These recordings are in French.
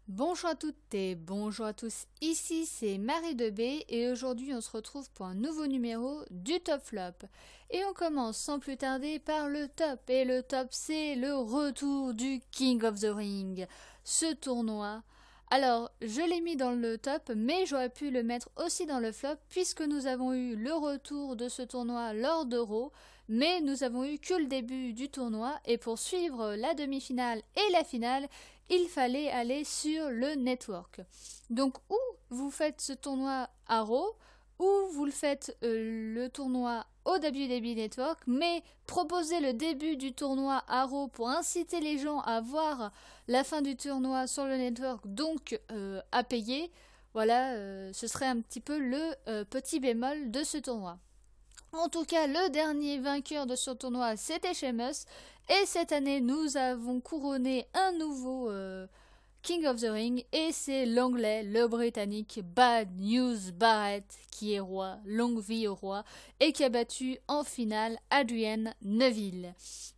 Bonjour à toutes et bonjour à tous, ici c'est Marie de B et aujourd'hui on se retrouve pour un nouveau numéro du Top Flop. Et on commence sans plus tarder par le top, et le top c'est le retour du King of the Ring, ce tournoi. Alors je l'ai mis dans le top mais j'aurais pu le mettre aussi dans le flop puisque nous avons eu le retour de ce tournoi lors de Raw, mais nous avons eu que le début du tournoi et pour suivre la demi-finale et la finale, il fallait aller sur le network. Donc ou vous faites ce tournoi à Raw, ou vous le faites le tournoi au WWE Network, mais proposez le début du tournoi à Raw pour inciter les gens à voir la fin du tournoi sur le network, donc à payer. Voilà, ce serait un petit peu le petit bémol de ce tournoi. En tout cas, le dernier vainqueur de ce tournoi, c'était Sheamus. Et cette année, nous avons couronné un nouveau King of the Ring. Et c'est l'anglais, le britannique Bad News Barrett qui est roi, longue vie au roi, et qui a battu en finale Adrian Neville.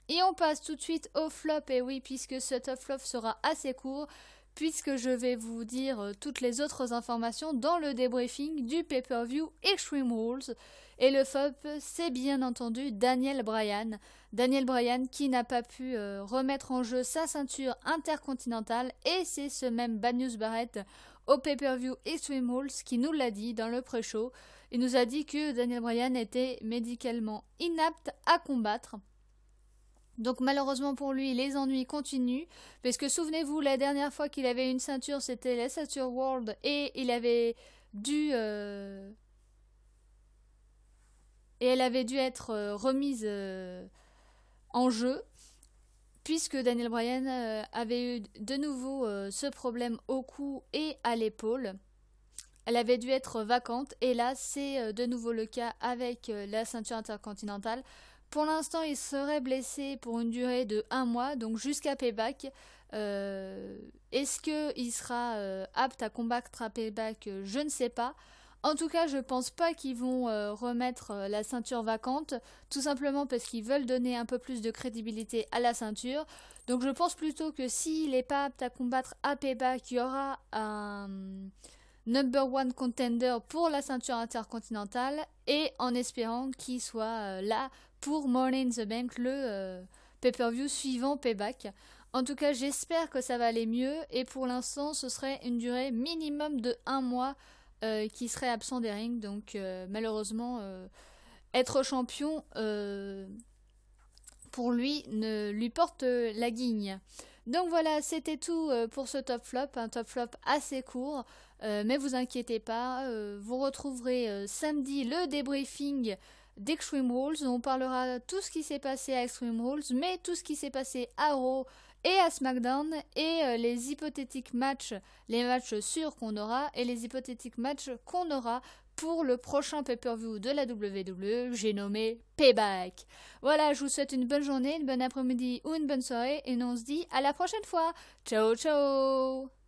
Et on passe tout de suite au flop, et oui, puisque ce top flop sera assez court, puisque je vais vous dire toutes les autres informations dans le débriefing du pay-per-view Extreme Rules. Et le flop, c'est bien entendu Daniel Bryan. Daniel Bryan qui n'a pas pu remettre en jeu sa ceinture intercontinentale, et c'est ce même Bad News Barrett au pay-per-view Extreme Rules qui nous l'a dit dans le pré-show. Il nous a dit que Daniel Bryan était médicalement inapte à combattre. Donc malheureusement pour lui, les ennuis continuent, parce que souvenez-vous, la dernière fois qu'il avait une ceinture, c'était la ceinture World, et il avait dû... et elle avait dû être remise en jeu, puisque Daniel Bryan avait eu de nouveau ce problème au cou et à l'épaule. Elle avait dû être vacante, et là c'est de nouveau le cas avec la ceinture intercontinentale. Pour l'instant, il serait blessé pour une durée de 1 mois, donc jusqu'à Payback. Est-ce qu'il sera apte à combattre à Payback? Je ne sais pas. En tout cas, je pense pas qu'ils vont remettre la ceinture vacante, tout simplement parce qu'ils veulent donner un peu plus de crédibilité à la ceinture. Donc je pense plutôt que s'il n'est pas apte à combattre à Payback, il y aura un number one contender pour la ceinture intercontinentale, et en espérant qu'il soit là pour Money in the Bank, le pay-per-view suivant Payback. En tout cas, j'espère que ça va aller mieux, et pour l'instant, ce serait une durée minimum de 1 mois qui serait absent des rings. Donc malheureusement, être champion pour lui ne lui porte la guigne. Donc voilà, c'était tout pour ce top flop, un top flop assez court, mais vous inquiétez pas, vous retrouverez samedi le débriefing d'Extreme Rules. On parlera tout ce qui s'est passé à Extreme Rules, mais tout ce qui s'est passé à Raw et à SmackDown, et les hypothétiques matchs, les matchs sûrs qu'on aura, et les hypothétiques matchs qu'on aura pour le prochain pay-per-view de la WWE, j'ai nommé Payback. Voilà, je vous souhaite une bonne journée, une bonne après-midi ou une bonne soirée, et nous on se dit à la prochaine fois. Ciao ciao.